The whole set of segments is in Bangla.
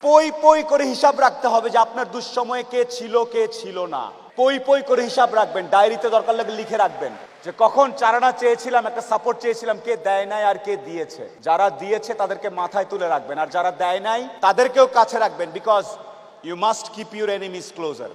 পই পই করে হিসাব রাখতে হবে যে আপনার দুঃসময়ে কে ছিল না। পই পই করে হিসাব রাখবেন, ডায়েরিতে দরকার লাগলে লিখে রাখবেন যে কখন চারানা চেয়েছিলাম, একটা সাপোর্ট চেয়েছিলাম, কে দেয় নাই আর কে দিয়েছে। যারা দিয়েছে তাদেরকে মাথায় তুলে রাখবেন, আর যারা দেয় নাই তাদেরকেও কাছে রাখবেন, because you must keep your enemies closer.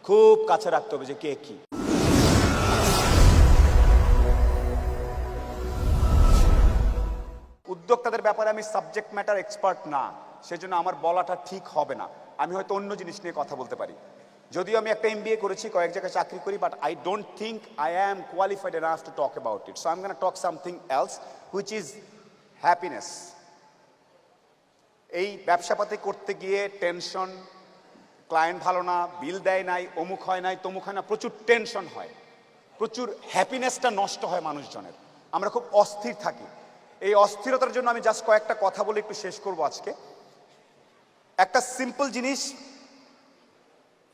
খুব কাছে রাখতে হবে যে কে কি। উদ্যোক্তাদের ব্যাপারে আমি সাবজেক্ট ম্যাটার এক্সপার্ট না, সেজন্য আমার বলাটা ঠিক হবে না। আমি হয়তো অন্য জিনিস নিয়ে কথা বলতে পারি, যদিও আমি একটা MBA করেছি, কয়েক জায়গায় চাকরি করি, but I don't think I am qualified enough to talk about it. So I am gonna talk something else which is happiness. এই ব্যবসাপাতি করতে গিয়ে টেনশন, ক্লায়েন্ট ভালো না, বিল দেয় নাই, অমুক হয় নাই, তমুক হয় না, প্রচুর টেনশন হয়, প্রচুর হ্যাপিনেসটা নষ্ট হয় মানুষজনের। আমরা খুব অস্থির থাকি। এই অস্থিরতার জন্য আমি জাস্ট কয়েকটা কথা বলে একটু শেষ করব আজকে। একটা সিম্পল জিনিস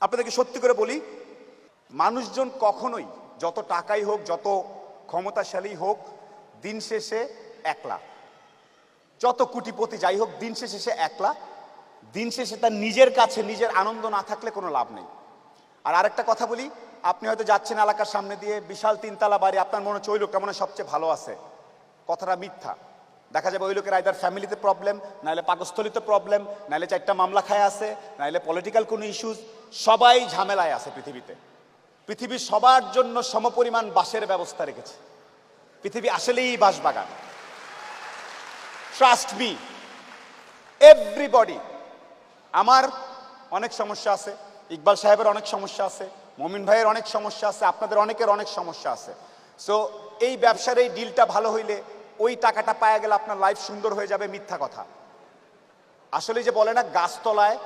আপনাদেরকে সত্যি করে বলি, মানুষজন কখনোই, যত টাকাই হোক, যত ক্ষমতাশালী হোক, দিন শেষে একলা। যত কোটিপতি যাই হোক, দিন শেষে সে একলা। দিন শেষে তার নিজের কাছে নিজের আনন্দ না থাকলে কোনো লাভ নেই। আর আরেকটা কথা বলি, আপনি হয়তো যাচ্ছেন এলাকার সামনে দিয়ে, বিশাল 3 তলা বাড়ি, আপনার মনে হচ্ছে ওই লোকটা মনে হয় সবচেয়ে ভালো আছে। কথাটা মিথ্যা। দেখা যাবে ওই লোকের আইদার ফ্যামিলিতে প্রবলেম, নাহলে পাকস্থলিতে প্রবলেম, নাহলে 4টা মামলা খায় আছে, নাহলে পলিটিক্যাল কোনো ইস্যুস। সবাই ঝামেলায় আছে পৃথিবীতে। পৃথিবী সবার জন্য সমপরিমাণ বাসের ব্যবস্থা রেখেছে। পৃথিবী আসলেই বাসবাগান। Trust me, everybody. আমার অনেক সমস্যা আছে, ইকবাল সাহেবের অনেক সমস্যা আছে, মমিন ভাইয়ের অনেক সমস্যা আছে, আপনাদের অনেকের অনেক সমস্যা আছে। সো এই ব্যবসার এই ডিলটা ভালো হইলে, ওই টাকাটা পাওয়া গেলে আপনার লাইফ সুন্দর হয়ে যাবে, মিথ্যা কথা। আসলে যে বলে না, গাছতলায়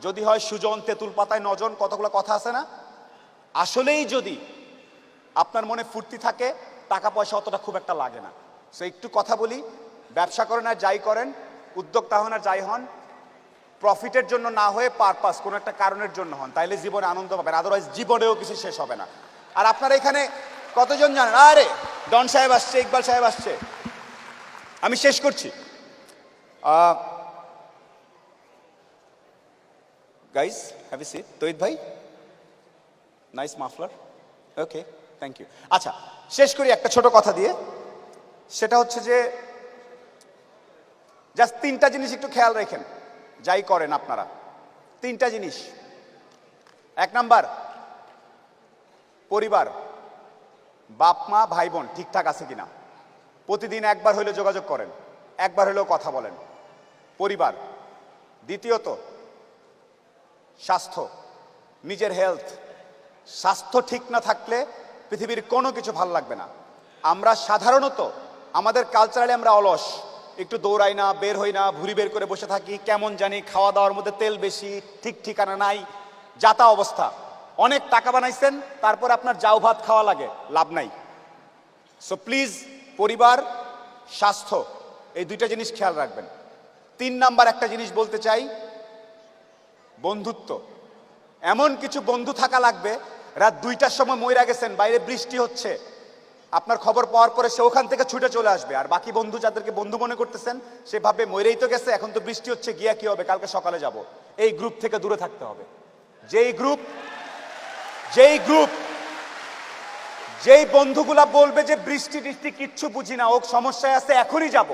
যদি হয় সুজন, তেঁতুল পাতায় নজন, কতগুলো কথা আছে না? আসলেই যদি আপনার মনে ফুর্তি থাকে, টাকা পয়সা অতটা খুব একটা লাগে না। সো একটু কথা বলি, ব্যবসা করেন আর যাই করেন, উদ্যোক্তা হন আর যাই হন, প্রফিটের জন্য না হয়ে পারপাস, কোনো একটা কারণের জন্য হন, তাইলে জীবনে আনন্দ পাবেন। আদারওয়াইজ জীবনেও কিছু শেষ হবে না। আর আপনারা এখানে কতজন জানেন, আরে ডন সাহেব আসছে, ইকবাল সাহেব আসছে, আমি শেষ করছি। Guys have a seat. তৈত ভাই, nice muffler, okay, thank you. আচ্ছা, শেষ করি একটা ছোট কথা দিয়ে। সেটা হচ্ছে যে জাস্ট 3টা জিনিস একটু খেয়াল রাখেন যাই করেন আপনারা। 3টা জিনিস। 1 নাম্বার, পরিবার, বাপ মা ভাই বোন ঠিকঠাক আছে কিনা। প্রতিদিন একবার হইলে যোগাযোগ করেন, একবার হইলেও কথা বলেন। পরিবার। দ্বিতীয়ত, স্বাস্থ্য, নিজের হেলথ। স্বাস্থ্য ঠিক না থাকলে পৃথিবীর কোনো কিছু ভালো লাগবে না। আমরা সাধারণত আমাদের কালচারালি আমরা অলস, একটু দৌড়াই না, বের হই না, ভুঁড়ি বের করে বসে থাকি, কেমন জানি, খাওয়া দাওয়ার মধ্যে তেল বেশি, ঠিক ঠিকানা নাই, যাতা অবস্থা। অনেক টাকা বানাইছেন, তারপর আপনার জাউ ভাত খাওয়া লাগে, লাভ নাই। সো প্লিজ, পরিবার, স্বাস্থ্য, এই 2টা জিনিস খেয়াল রাখবেন। 3 নাম্বার একটা জিনিস বলতে চাই, বন্ধুত্ব। এমন কিছু বন্ধু থাকা লাগবে, রাত 2টার সময় মইরা গেছেন, বাইরে বৃষ্টি হচ্ছে, আপনার খবর পাওয়ার পরে সে ওখান থেকে ছুটে চলে আসবে। আর বাকি বন্ধু যাদেরকে বন্ধু মনে করতেছেন, সে ভাববে মইরেই তো গেছে, এখন তো বৃষ্টি হচ্ছে, গিয়া কি হবে, কালকে সকালে যাব। এই গ্রুপ থেকে দূরে থাকতে হবে। যেই বন্ধুগুলা বলবে যে বৃষ্টি টিষ্টি কিচ্ছু বুঝি না, ও সমস্যায় আছে, এখনই যাব,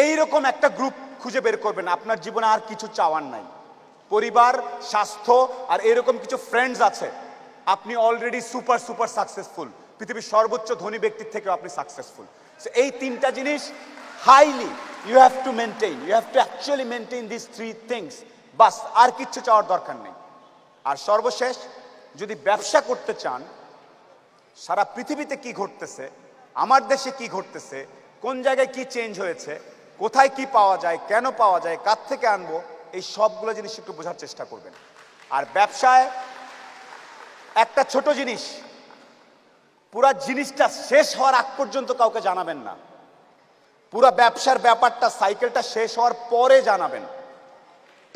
এইরকম একটা গ্রুপ খুঁজে বের করবেন। আপনার জীবনে আর কিছু চাওয়ার নাই। পরিবার, স্বাস্থ্য আর এরকম কিছু ফ্রেন্ডস আছে, আপনি অলরেডি সুপার সুপার সাকসেসফুল। পৃথিবীর সর্বোচ্চ ধনী ব্যক্তির থেকেও আপনি সাকসেসফুল। সো এই 3টা জিনিস highly you have to maintain, you have to actually maintain this 3 things. বাস, আর কিচ্ছু চাওয়ার দরকার নেই। আর সর্বশেষ, যদি ব্যবসা করতে চান, সারা পৃথিবীতে কি ঘটতেছে, আমার দেশে কি ঘটতেছে, কোন জায়গায় কি চেঞ্জ হয়েছে, কোথায় কি পাওয়া যায়, কেন পাওয়া যায়, কার থেকে আনবো, এই সবগুলো জিনিস একটু বোঝার চেষ্টা করবেন। আর ব্যবসায় একটা ছোট জিনিস, পুরা জিনিসটা শেষ হওয়ার আগ পর্যন্ত কাউকে জানাবেন না। পুরা ব্যবসার ব্যাপারটা, সাইকেলটা শেষ হওয়ার পরে জানাবেন।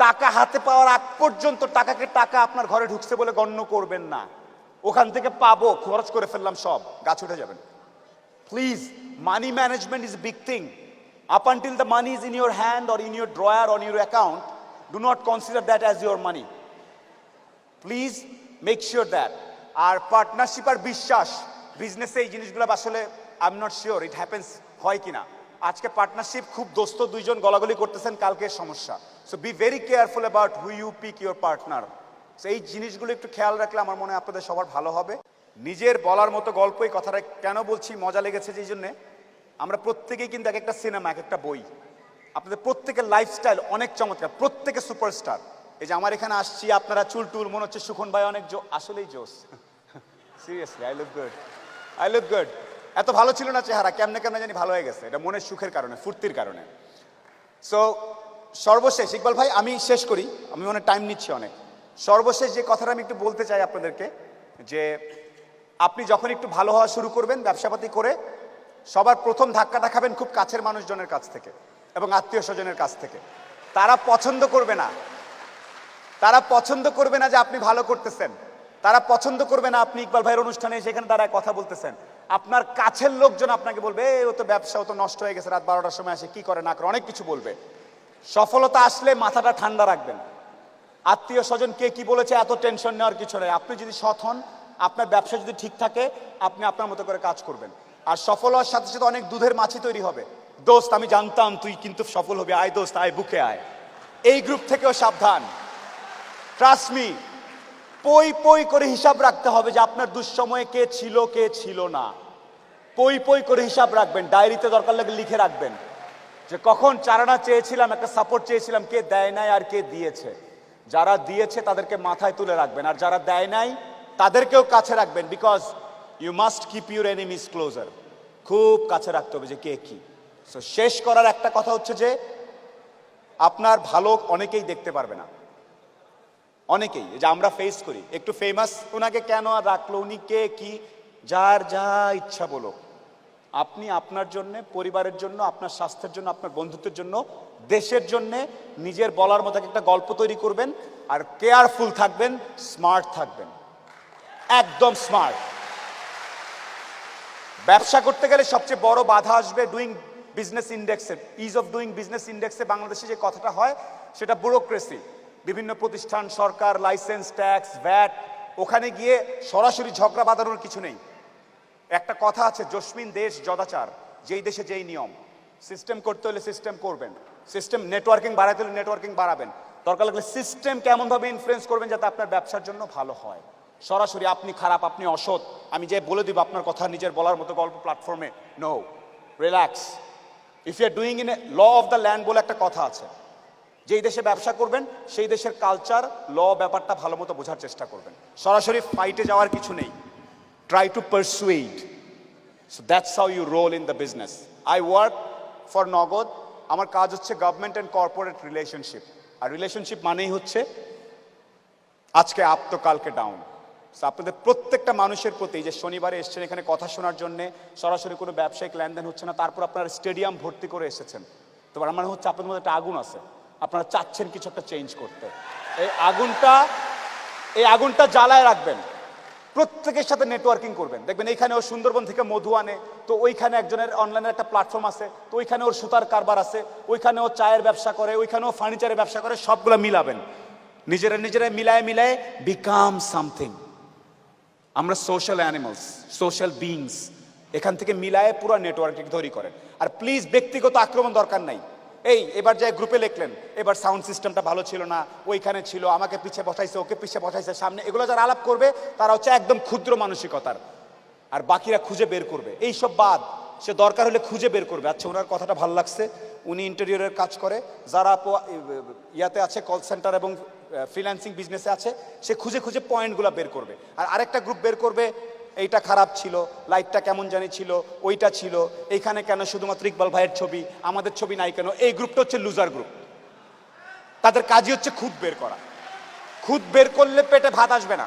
টাকা হাতে পাওয়ার আগ পর্যন্ত টাকাকে টাকা আপনার ঘরে ঢুকছে বলে গণ্য করবেন না। ওখান থেকে পাবো, খরচ করে ফেললাম, সব গাছ উঠে যাবেন। Please, money management is big thing. Up until the money is in your hand or in your drawer or in your account, do not consider that as your money. Please make sure that. আর পার্টনারশিপ আর বিশ্বাস বিজনেসে এই জিনিসগুলো আসলে I am not sure it happens হয় কিনা। আজকে পার্টনারশিপ খুব দোস্ত দুইজন গলাগলি করতেছেন, কালকে সমস্যা। So be very careful about who you pick your partner. So এই জিনিসগুলো একটু খেয়াল রাখলে আমার মনে হয় আপনাদের সবার ভালো হবে। নিজের বলার মতো গল্প, এই কথাটা কেন বলছি, মজা লেগেছে যেই জন্যে, আমরা প্রত্যেকেই কিন্তু এক একটা সিনেমা, এক একটা বই। আপনাদের প্রত্যেকের লাইফস্টাইল অনেক চমৎকার, প্রত্যেকে সুপারস্টার। এই যে আমার এখানে আসছি, আপনারা চুল টুল মনে হচ্ছে সুখন ভাই অনেক আসলেই জোস। Seriously I look good, I look good. এত ভালো ছিল না চেহারা, কেমনে কেমনে জানি ভালো হয়ে গেছে। এটা মনের সুখের কারণে, ফুর্তির কারণে। সো সর্বশেষ ইকবাল ভাই আমি শেষ করি, আমি অনেক টাইম নিচ্ছি অনেক। সর্বশেষ যে কথাটা আমি একটু বলতে চাই আপনাদেরকে, যে আপনি যখন একটু ভালো হওয়া শুরু করবেন ব্যবসাপাতি করে, সবার প্রথম ধাক্কাটা খাবেন খুব কাছের মানুষজনের কাছ থেকে এবং আত্মীয় স্বজনের কাছ থেকে। তারা পছন্দ করবে না, তারা পছন্দ করবে না যে আপনি ভালো করতেছেন, তারা পছন্দ করবে না আপনি ইকবাল ভাইয়ের অনুষ্ঠানে সেখানে তারা কথা বলতেছেন। আপনার কাছের লোকজন আপনাকে বলবে ও তো ব্যবসা, ও তো নষ্ট হয়ে গেছে, রাত 12টার সময় আসে, কি করে না করে, অনেক কিছু বলবে। সফলতা আসলে মাথাটা ঠান্ডা রাখবেন। আত্মীয় স্বজন কে কি বলেছে এত টেনশন নেওয়ার কিছু নেই। আপনি যদি সৎ হন, আপনার ব্যবসা যদি ঠিক থাকে, আপনি আপনার মতো করে কাজ করবেন। আর সফল হওয়ার সাথে সাথে অনেক দুধের মাছি তৈরি হবে। দোস্ত আমি জানতাম তুই কিন্তু সফল হবি, আয় দোস্ত আয় বুকে আয়। এই গ্রুপ থেকেও সাবধান। ট্রাস্ট মি, পই পই করে হিসাব রাখতে হবে যে আপনার দুঃসময়ে কে ছিল কে ছিল না। পই পই করে হিসাব রাখবেন, ডায়েরিতে দরকার লাগে লিখে রাখবেন যে কখন চারানা চেয়েছিলাম, একটা সাপোর্ট চেয়েছিলাম, কে দেয় নাই আর কে দিয়েছে। যারা দিয়েছে তাদেরকে মাথায় তুলে রাখবেন, আর যারা দেয় নাই তাদেরকেও কাছে রাখবেন। Because you must keep your enemies closer. খুব কাছে রাখতে হবে যে কে কি। সো শেষ করার একটা কথা হচ্ছে যে আপনার ভালো অনেকেই দেখতে পারবে না, অনেকেই যে আমরা ফেস করি। একটু ফেমাস, ওনাকে কেন আর রাখলো, উনি কে কি, যার যা ইচ্ছা বলো। আপনি আপনার জন্য, পরিবারের জন্য, আপনার স্বাস্থ্যের জন্য, আপনার বন্ধুত্বের জন্য, দেশের জন্য নিজের বলার মতো একটা গল্প তৈরি করবেন। আর কেয়ারফুল থাকবেন, স্মার্ট থাকবেন, একদম স্মার্ট। ব্যবসা করতে গেলে সবচেয়ে বড় বাধা আসবে ডুইং বিজনেস ইন্ডেক্সে, ইজ অফ ডুইং বিজনেস ইন্ডেক্সে বাংলাদেশে যে কথাটা হয় সেটা ব্যুরোক্রেসি। বিভিন্ন প্রতিষ্ঠান, সরকার, লাইসেন্স, ট্যাক্স, ভ্যাট, ওখানে গিয়ে সরাসরি ঝগড়া বাঁধানোর কিছু নেই। একটা কথা আছে, জসমিন দেশ জদাচার, যেই দেশে যেই নিয়ম। সিস্টেম করতে হলে সিস্টেম করবেন, সিস্টেম নেটওয়ার্কিং বাড়াতে হলে নেটওয়ার্কিং বাড়াবেন, দরকার লাগলে সিস্টেম কেমনভাবে ইনফ্লুয়েন্স করবেন যাতে আপনার ব্যবসার জন্য ভালো হয়। সরাসরি আপনি খারাপ, আপনি অসৎ, আমি যে বলে দিব আপনার কথা নিজের বলার মতো গল্প প্ল্যাটফর্মে, no, relax. If you are doing in a law of the land বলে একটা কথা আছে, যেই দেশে ব্যবসা করবেন সেই দেশের কালচার, ল, ব্যাপারটা ভালো মতো বোঝার চেষ্টা করবেন। সরাসরি ফাইটে যাওয়ার কিছু নেই। Try to persuade. So that's how you roll in the business. I work for Nagad. আমার কাজ হচ্ছে গভর্নমেন্ট অ্যান্ড কর্পোরেট রিলেশনশিপ। আর রিলেশনশিপ মানেই হচ্ছে আজকে আপ তো কালকে ডাউন। আপনাদের প্রত্যেকটা মানুষের প্রতি, যে শনিবারে এসছেন এখানে কথা শোনার জন্য, সরাসরি কোনো ব্যবসায়িক লেনদেন হচ্ছে না, তারপর আপনারা স্টেডিয়াম ভর্তি করে এসেছেন, তো আমার মানে হচ্ছে আপনাদের মধ্যে একটা আগুন আছে, আপনারা চাচ্ছেন কিছু একটা চেঞ্জ করতে। এই আগুনটা জ্বালায় রাখবেন। প্রত্যেকের সাথে নেটওয়ার্কিং করবেন। দেখবেন এইখানে ও সুন্দরবন থেকে মধু আনে, তো ওইখানে একজনের অনলাইনের একটা প্ল্যাটফর্ম আছে, তো ওইখানে ওর সুতার কারবার আছে, ওইখানে ও চায়ের ব্যবসা করে, ওইখানে ও ফার্নিচারের ব্যবসা করে। সবগুলো মিলাবেন, নিজেরা মিলায় বিকাম সামথিং। আমরা সোশ্যাল অ্যানিমালস, সোশ্যাল বিইংস। এখান থেকে মিলায়ে পুরো নেটওয়ার্কিং তৈরি করেন। আর প্লিজ ব্যক্তিগত আক্রমণ দরকার নাই। এবার যাই গ্রুপে লিখলেন, এবার সাউন্ড সিস্টেমটা ভালো ছিল না, ওইখানে ছিল, আমাকে পিছিয়ে বসাইছে, ওকে পিছিয়ে বসাইছে, সামনে, এগুলো যারা আলাপ করবে তারা হচ্ছে একদম ক্ষুদ্র মানসিকতার, আর বাকিরা খুঁজে বের করবে। এইসব বাদ, সে দরকার হলে খুঁজে বের করবে। আচ্ছা ওনার কথাটা ভালো লাগছে, উনি ইন্টেরিয়রের কাজ করে, যারা ইয়াতে আছে কল সেন্টার এবং ফ্রিল্যান্সিং বিজনেসে আছে, সে খুঁজে খুঁজে পয়েন্টগুলো বের করবে। আর আরেকটা গ্রুপ বের করবে, এইটা খারাপ ছিল, লাইটটা কেমন জানি ছিল, ওইটা ছিল, এইখানে কেন শুধুমাত্র ইকবাল ভাইয়ের ছবি, আমাদের ছবি নাই কেন। এই গ্রুপটা হচ্ছে লুজার গ্রুপ। তাদের কাজই হচ্ছে খুদ বের করা। খুদ বের করলে পেটে ভাত আসবে না।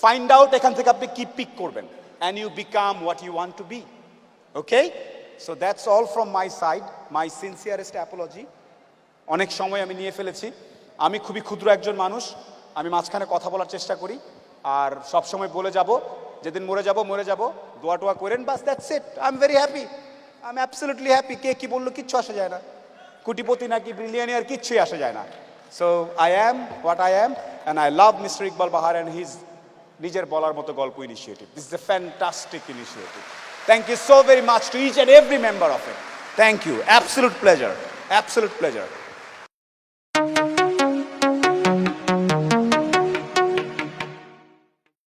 ফাইন্ড আউট এখান থেকে আপনি কি পিক করবেন, and you become what you want to be. Okay, so that's all from my side, my sincerest apology. অনেক সময় আমি নিয়ে ফেলেছি। আমি খুবই ক্ষুদ্র একজন মানুষ, আমি মাঝখানে কথা বলার চেষ্টা করি, আর সব সময় বলে যাব, যেদিন মরে যাব, দোয়া টোয়া করেন, বাস, that's it. I am very happy, I am absolutely happy. কে কি বললো কিচ্ছু আসা যায় না। কোটিপতি নাকি ব্রিলিয়ানিয়ার কিচ্ছুই আসে যায় না। So I am what I am and I love mister Iqbal Bahar and his নিজের বলার মতো গল্প initiative. This is a fantastic initiative. Thank you so very much to each and every member of it. Thank you, absolute pleasure, absolute pleasure.